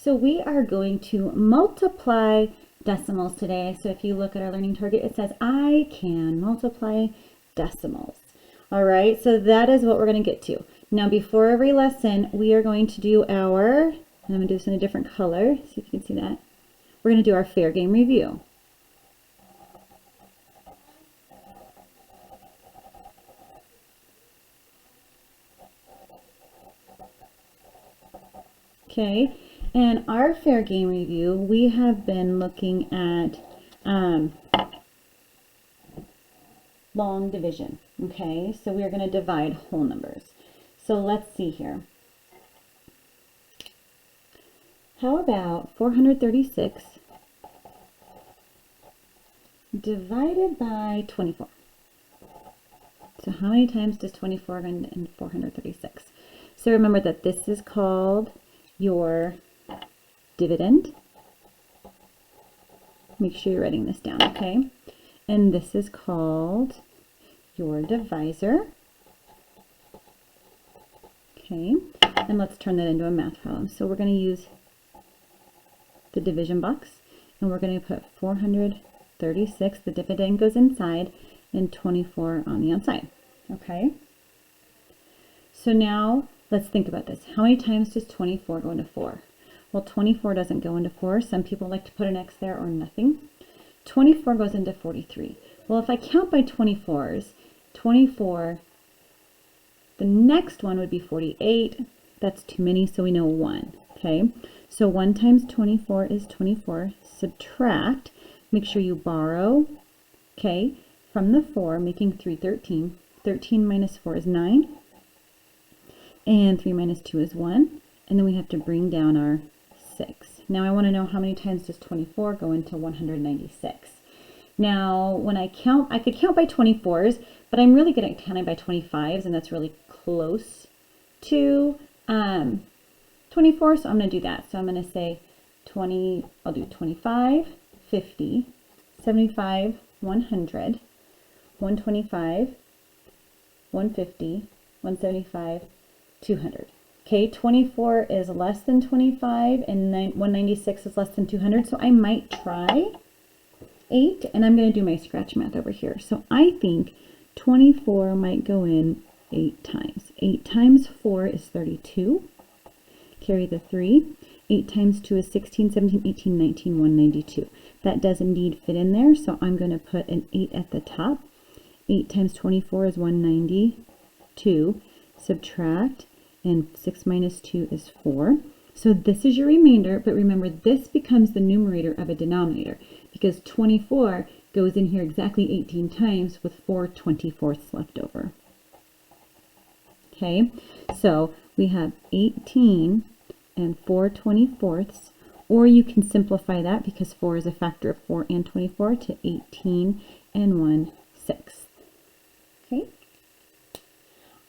So we are going to multiply decimals today. So if you look at our learning target, it says I can multiply decimals. All right, so that is what we're going to get to. Now before every lesson, we are going to do our, and I'm going to do this in a different color, see if you can see that. We're going to do our fair game review. Okay, and our fair game review, we have been looking at long division. Okay, so we are going to divide whole numbers. So let's see here. How about 436 divided by 24? So how many times does 24 go in 436? So remember that this is called your dividend. Make sure you're writing this down, okay? And this is called your divisor. Okay, and let's turn that into a math problem. So we're going to use the division box, and we're going to put 436, the dividend goes inside, and 24 on the outside. Okay, so now let's think about this. How many times does 24 go into 4? Well, 24 doesn't go into 4. Some people like to put an X there or nothing. 24 goes into 43. Well, if I count by 24s, 24, the next one would be 48. That's too many, so we know 1. Okay, so 1 times 24 is 24. Subtract, make sure you borrow, okay, from the 4, making 3 13. 13 minus 4 is 9. And 3 minus 2 is 1. And then we have to bring down our 6. Now I want to know how many times does 24 go into 196. Now when I count, I could count by 24s, but I'm really good at counting by 25s, and that's really close to 24, so I'm going to do that. So I'm going to say 20, I'll do 25, 50, 75, 100, 125, 150, 175, 200. Okay, 24 is less than 25 and 196 is less than 200, so I might try 8, and I'm going to do my scratch math over here. So I think 24 might go in 8 times. 8 times 4 is 32. Carry the 3. 8 times 2 is 16, 17, 18, 19, 192. That does indeed fit in there, so I'm going to put an 8 at the top. 8 times 24 is 192. Subtract, and 6 minus 2 is 4. So this is your remainder, but remember this becomes the numerator of a denominator because 24 goes in here exactly 18 times with 4 24ths left over. Okay, so we have 18 and 4 24ths, or you can simplify that because 4 is a factor of 4 and 24 to 18 and 1/6. Okay,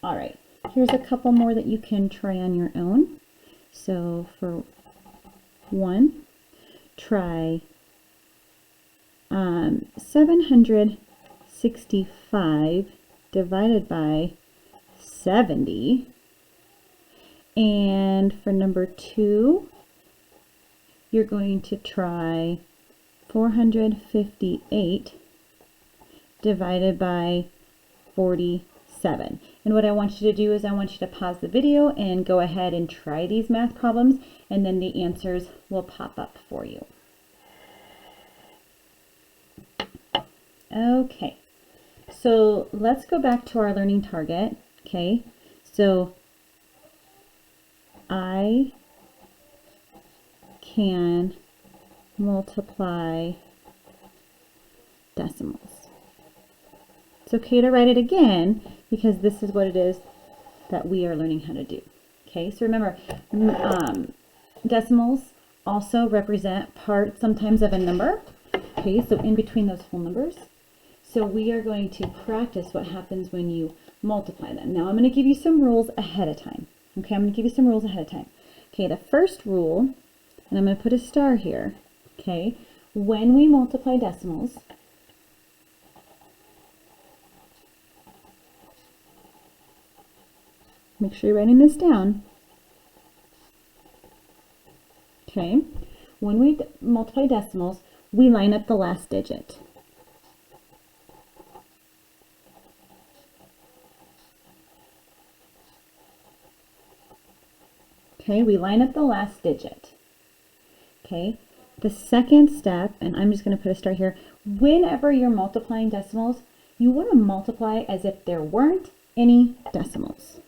all right. Here's a couple more that you can try on your own. So for 1, try 765 divided by 70. And for number 2, you're going to try 458 divided by 47. And what I want you to do is I want you to pause the video and go ahead and try these math problems, and then the answers will pop up for you. Okay, so let's go back to our learning target. Okay, so I can multiply decimals. It's okay to write it again because this is what it is that we are learning how to do. Okay, so remember, decimals also represent part sometimes of a number. Okay, so in between those whole numbers. So we are going to practice what happens when you multiply them. Now I'm going to give you some rules ahead of time. Okay, I'm going to give you some rules ahead of time. Okay, the first rule, and I'm going to put a star here. Okay, when we multiply decimals, make sure you're writing this down. Okay, when we multiply decimals, we line up the last digit. Okay, we line up the last digit. Okay, the second step, and I'm just going to put a star here, whenever you're multiplying decimals, you want to multiply as if there weren't any decimals.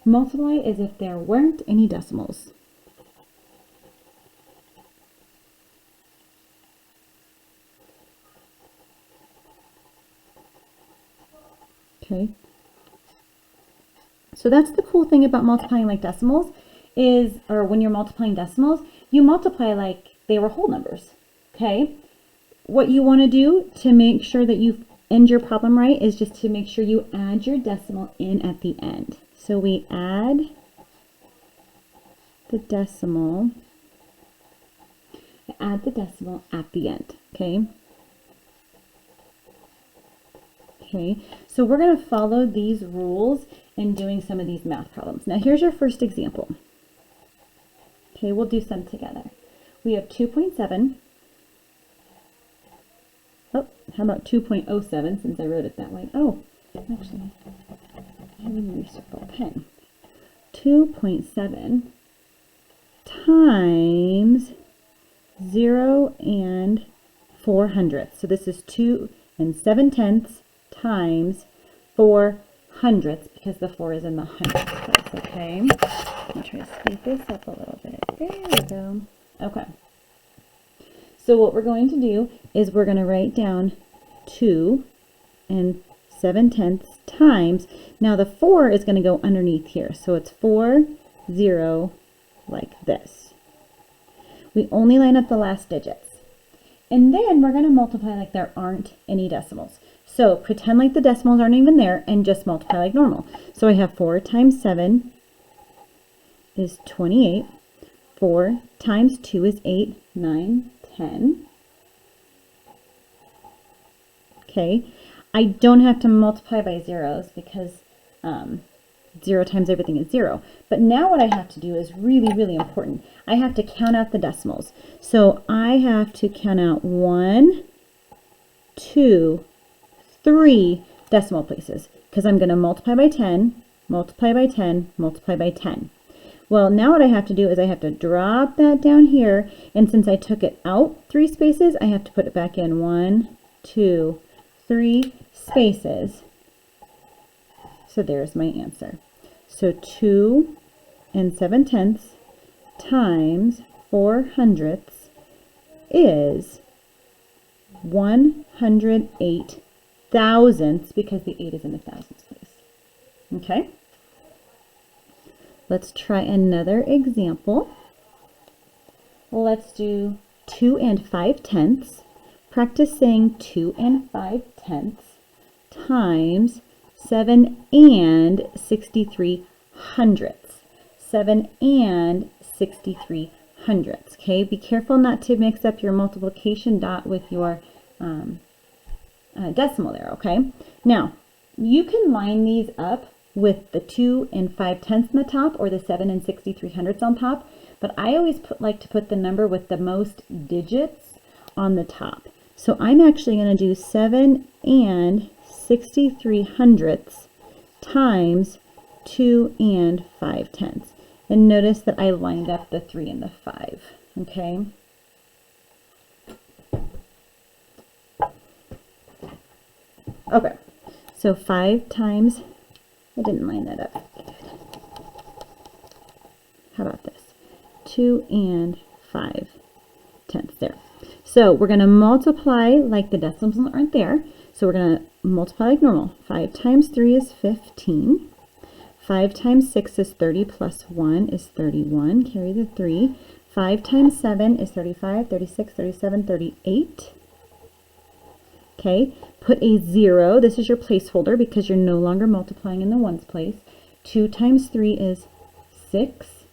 Multiply as if there weren't any decimals. Okay. So that's the cool thing about multiplying like decimals is, or when you're multiplying decimals, you multiply like they were whole numbers. Okay. What you want to do to make sure that you end your problem right is just to make sure you add your decimal in at the end. So we add the decimal, at the end, okay? Okay, so we're going to follow these rules in doing some of these math problems. Now here's your first example. Okay, we'll do some together. We have 2.7. Oh, how about 2.07 since I wrote it that way? Oh, actually, I didn't recircle a pen. 2.7 times 0 and 4 hundredths. So this is 2 and 7/10 times 4 hundredths because the 4 is in the hundredths place, okay? Let me try to speed this up a little bit. There we go. Okay. So what we're going to do is we're going to write down 2 and 7/10 times. Now the 4 is going to go underneath here. So it's 4, 0, like this. We only line up the last digits. And then we're going to multiply like there aren't any decimals. So pretend like the decimals aren't even there and just multiply like normal. So I have 4 times 7 is 28. 4 times 2 is 8, 9, 10. Okay, I don't have to multiply by zeros because 0 times everything is 0. But now what I have to do is really, really important. I have to count out the decimals. So I have to count out 1, 2, 3 decimal places because I'm going to multiply by 10, multiply by 10, multiply by 10. Well, now what I have to do is I have to drop that down here, and since I took it out 3 spaces, I have to put it back in 1, 2, 3 spaces. So there's my answer. So 2 and 7/10 times 4 hundredths is 108 thousandths because the 8 is in the thousandths place. Okay? Let's try another example. Let's do 2 and 5/10. Practice saying 2 and 5/10 times 7 and 63 hundredths. 7 and 63 hundredths. Okay, be careful not to mix up your multiplication dot with your decimal there, okay? Now, you can line these up with the 2 and 5/10 on the top or the 7 and 63 hundredths on top, but I always like to put the number with the most digits on the top. So I'm actually going to do 7 and 63 hundredths times 2 and 5/10. And notice that I lined up the 3 and the 5, okay? Okay, so 5 times, I didn't line that up. How about this? 2 and 5/10 there. So we're going to multiply like the decimals aren't there. So we're going to multiply like normal. 5 times 3 is 15. 5 times 6 is 30 plus 1 is 31. Carry the 3. 5 times 7 is 35, 36, 37, 38. Okay, put a 0. This is your placeholder because you're no longer multiplying in the ones place. 2 times 3 is 6.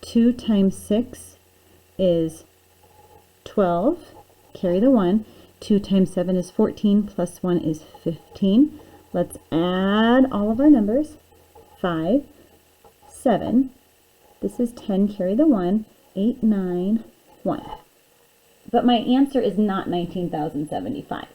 2 times 6 is 12. Carry the 1. 2 times 7 is 14 plus 1 is 15. Let's add all of our numbers. 5, 7. This is 10, carry the 1. 8, 9, 1. But my answer is not 19,075.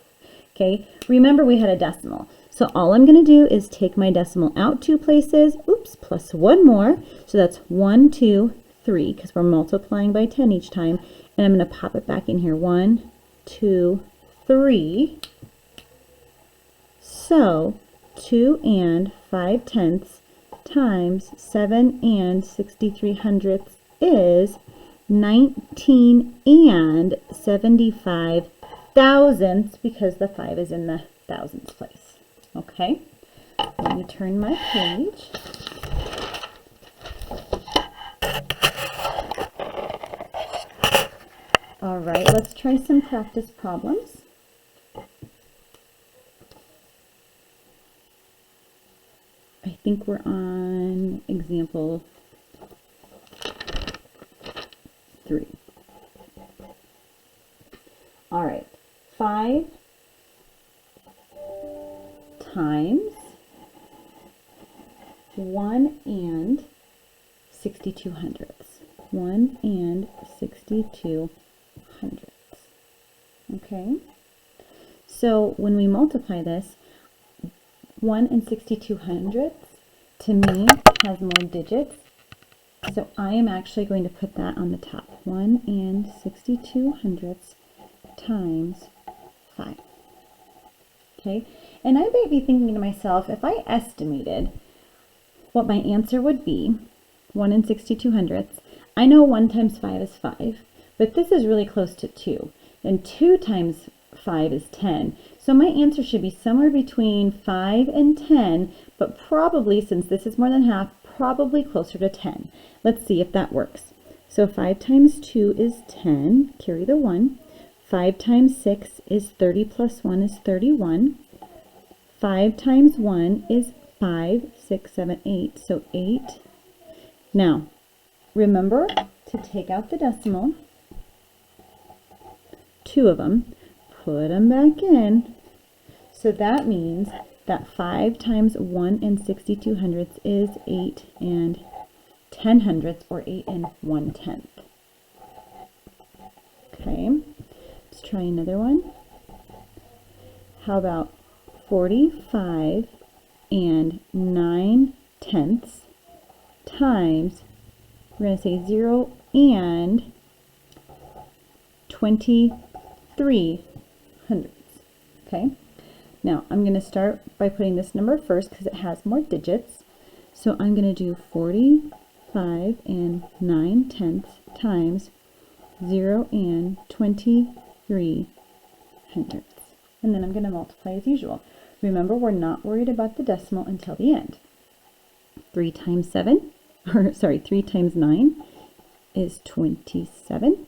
Okay, remember we had a decimal. So all I'm going to do is take my decimal out 2 places, oops, plus 1 more. So that's 1, 2, 3, because we're multiplying by 10 each time. And I'm going to pop it back in here. 1, 2, 3. So 2 and 5/10 times 7 and 63/100 is 19 and 75 thousandths, because the 5 is in the thousandths place. Okay, let me turn my page. All right, let's try some practice problems. I think we're on example 3. All right, 5 times 1 and 62/100. 1 and 62/100. Okay, so when we multiply this, 1 and 62/100 to me has more digits, so I am actually going to put that on the top. 1 and 62/100 times 5. Okay, and I might be thinking to myself, if I estimated what my answer would be, 1 and 62/100, I know 1 times 5 is 5, but this is really close to 2, and 2 times 5 is 10. So my answer should be somewhere between 5 and 10, but probably, since this is more than half, probably closer to 10. Let's see if that works. So 5 times 2 is 10, carry the 1. 5 times 6 is 30 plus 1 is 31. 5 times 1 is 5, 6, 7, 8, so 8. Now, remember to take out the decimal, 2 of them, put them back in. So that means that 5 times 1 and 62/100 is 8 and 10/100, or 8 and 1/10. Okay, let's try another one. How about 45 and 9/10 times, we're going to say 0 and 23/100. Okay, now I'm going to start by putting this number first because it has more digits. So I'm going to do 45 and 9/10 times 0 and 23/100. And then I'm going to multiply as usual. Remember, we're not worried about the decimal until the end. 3 times 7, or sorry, 3 times 9 is 27.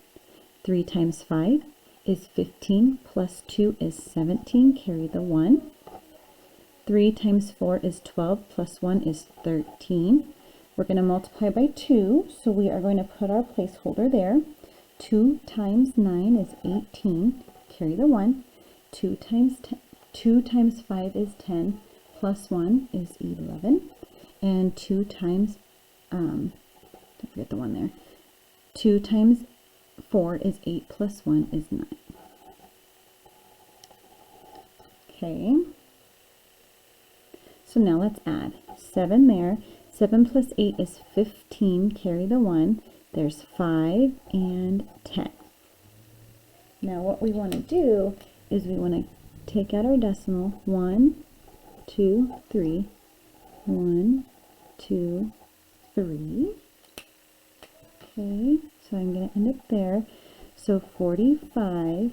3 times 5 is 15, plus 2 is 17, carry the 1. 3 times 4 is 12, plus 1 is 13. We're going to multiply by 2, so we are going to put our placeholder there. 2 times 9 is 18, carry the 1. 2 times 5 is 10, plus 1 is 11. And 2 times, don't forget the 1 there. 2 times 4 is 8, plus 1 is 9. Okay, so now let's add 7 there. 7 plus 8 is 15, carry the 1. There's 5 and 10. Now what we want to do is we want to take out our decimal. 1, 2, 3. 1, 2, 3. Okay, so I'm going to end up there. So 45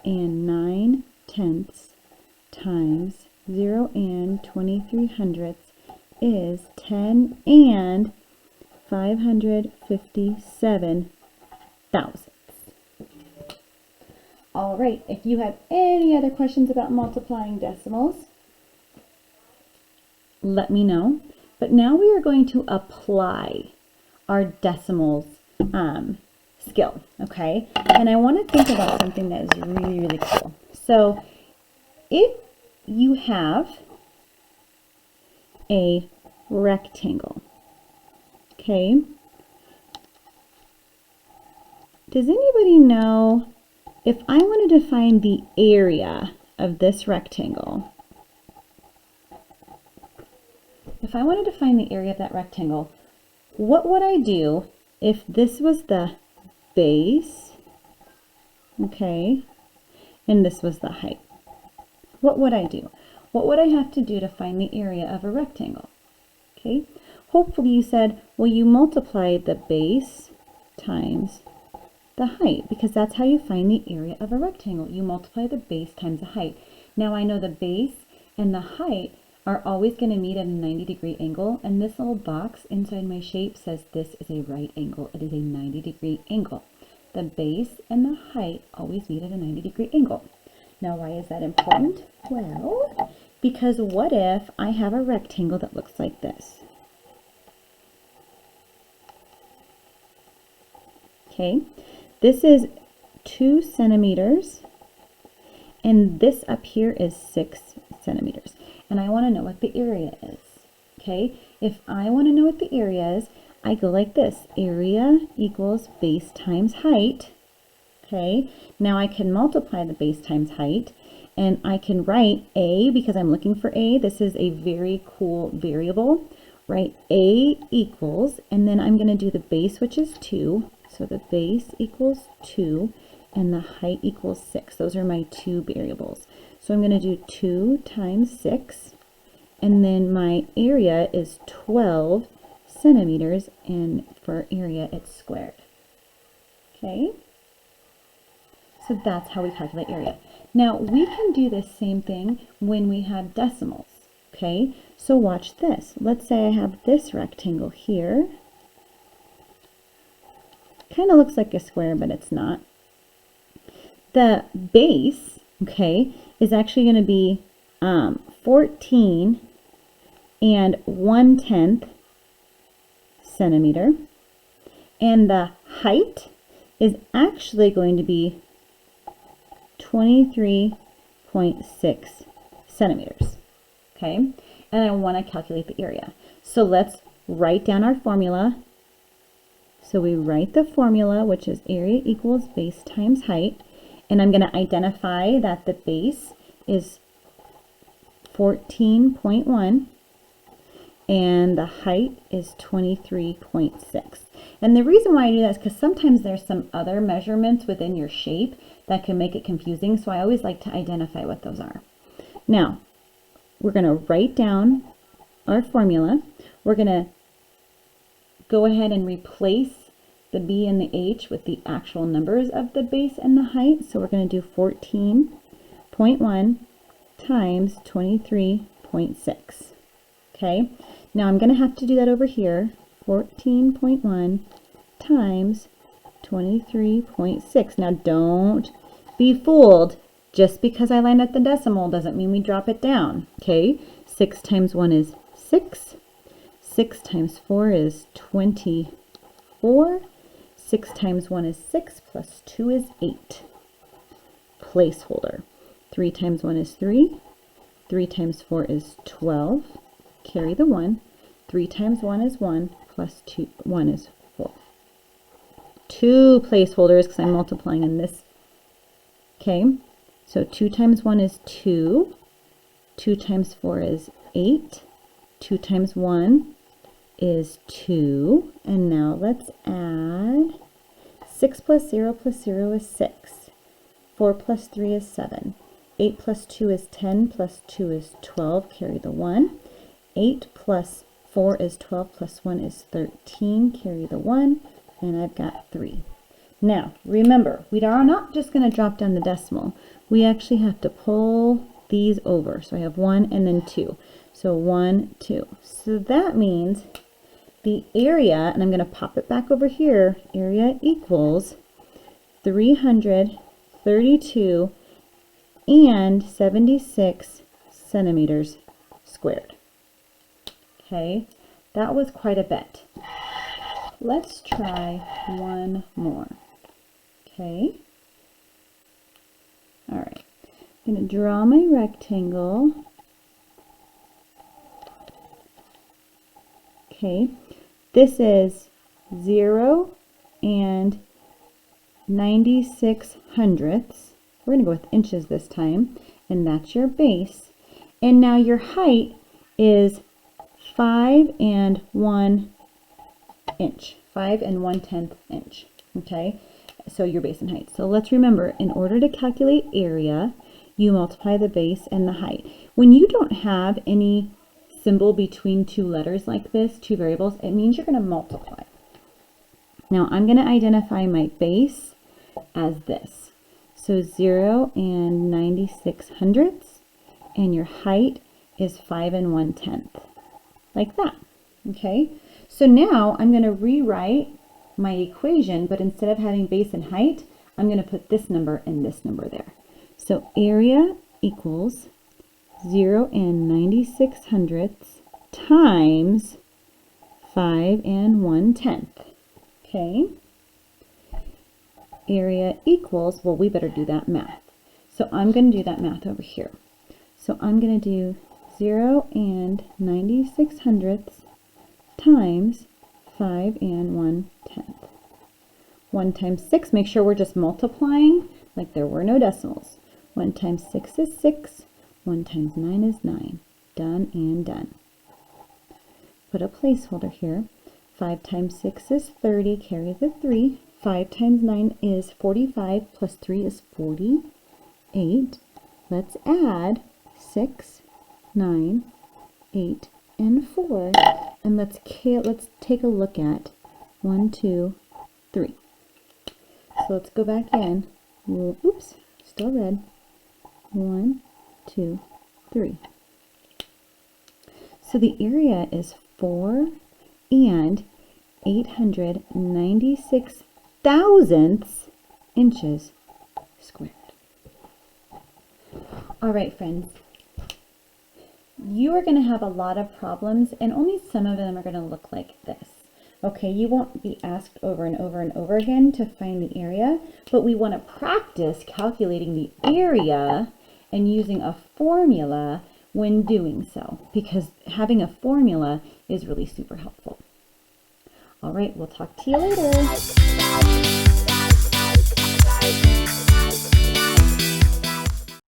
and 9/10 times 0 and 23/100 is 10 and 557 thousandths. All right, if you have any other questions about multiplying decimals, let me know. But now we are going to apply our decimals skill, okay? And I want to think about something that is really, really cool. So if you have a rectangle. Okay. Does anybody know if I wanted to find the area of this rectangle? If I wanted to find the area of that rectangle, what would I do if this was the base, okay, and this was the height? What would I do? What would I have to do to find the area of a rectangle? Okay, hopefully you said, well, you multiply the base times the height, because that's how you find the area of a rectangle. You multiply the base times the height. Now I know the base and the height are always going to meet at a 90-degree angle, and this little box inside my shape says this is a right angle. It is a 90-degree angle. The base and the height always meet at a 90-degree angle. Now why is that important? Well, because what if I have a rectangle that looks like this? Okay, this is 2 centimeters, and this up here is 6 centimeters. And I want to know what the area is. Okay, if I want to know what the area is, I go like this. Area equals base times height. Okay, now I can multiply the base times height, and I can write A, because I'm looking for A. This is a very cool variable. Write A equals, and then I'm going to do the base, which is 2. So the base equals 2, and the height equals 6. Those are my two variables. So I'm going to do 2 times 6, and then my area is 12 centimeters, and for area it's squared. Okay? So that's how we calculate area. Now we can do the same thing when we have decimals. Okay? So watch this. Let's say I have this rectangle here. Kind of looks like a square, but it's not. The base, okay, is actually going to be 14 and 1/10 centimeter, and the height is actually going to be 23.6 centimeters. Okay, and I want to calculate the area. So let's write down our formula. So we write the formula, which is area equals base times height, and I'm going to identify that the base is 14.1 and the height is 23.6. And the reason why I do that is because sometimes there's some other measurements within your shape that can make it confusing, so I always like to identify what those are. Now, we're going to write down our formula. We're going to go ahead and replace the B and the H with the actual numbers of the base and the height. So we're going to do 14.1 times 23.6. Okay, now I'm going to have to do that over here. 14.1 times 23.6. Now don't be fooled. Just because I land at the decimal doesn't mean we drop it down. Okay, 6 times 1 is 6. 6 times 4 is 24. 6 times 1 is 6, plus 2 is 8. Placeholder. 3 times 1 is 3. 3 times 4 is 12. Carry the 1. 3 times 1 is 1, plus 1 is 4. 2 placeholders, because I'm multiplying in this. Okay, so 2 times 1 is 2. 2 times 4 is 8. 2 times 1 is 2, and now let's add 6 plus 0 is 6, 4 plus 3 is 7, 8 plus 2 is 10, plus 2 is 12, carry the 1, 8 plus 4 is 12, plus 1 is 13, carry the 1, and I've got 3. Now, remember, we are not just going to drop down the decimal. We actually have to pull these over. So I have 1 and then 2. So 1, 2. So that means the area, and I'm going to pop it back over here, area equals 332 and 76 centimeters squared. Okay, that was quite a bit. Let's try one more. Okay. All right. I'm going to draw my rectangle. Okay, this is 0 and 96 hundredths. We're going to go with inches this time, and that's your base. And now your height is 5 and 1 inch, 5 and 1/10 inch. Okay, so your base and height. So let's remember, in order to calculate area, you multiply the base and the height. When you don't have any symbol between two letters like this, two variables, it means you're going to multiply. Now I'm going to identify my base as this. So 0 and 96 hundredths, and your height is 5 and 1/10, like that. Okay, so now I'm going to rewrite my equation, but instead of having base and height, I'm going to put this number and this number there. So area equals 0 and 96 hundredths times 5 and 1/10. Okay. Area equals, well, we better do that math. So I'm going to do that math over here. So I'm going to do 0 and 96 hundredths times 5 and 1/10. 1 times 6, make sure we're just multiplying like there were no decimals. 1 times 6 is 6. 1 times 9 is 9. Done and done. Put a placeholder here. 5 times 6 is 30, carry the 3. 5 times 9 is 45, plus 3 is 48. Let's add 6, 9, 8, and 4. And let's take a look at 1, 2, 3. So let's go back in. Oops, still red. 1, 2, 3. So the area is 4 and 896 thousandths inches squared. All right, friends. You are going to have a lot of problems, and only some of them are going to look like this. Okay, you won't be asked over and over and over again to find the area, but we want to practice calculating the area and using a formula when doing so, because having a formula is really super helpful. All right, we'll talk to you later.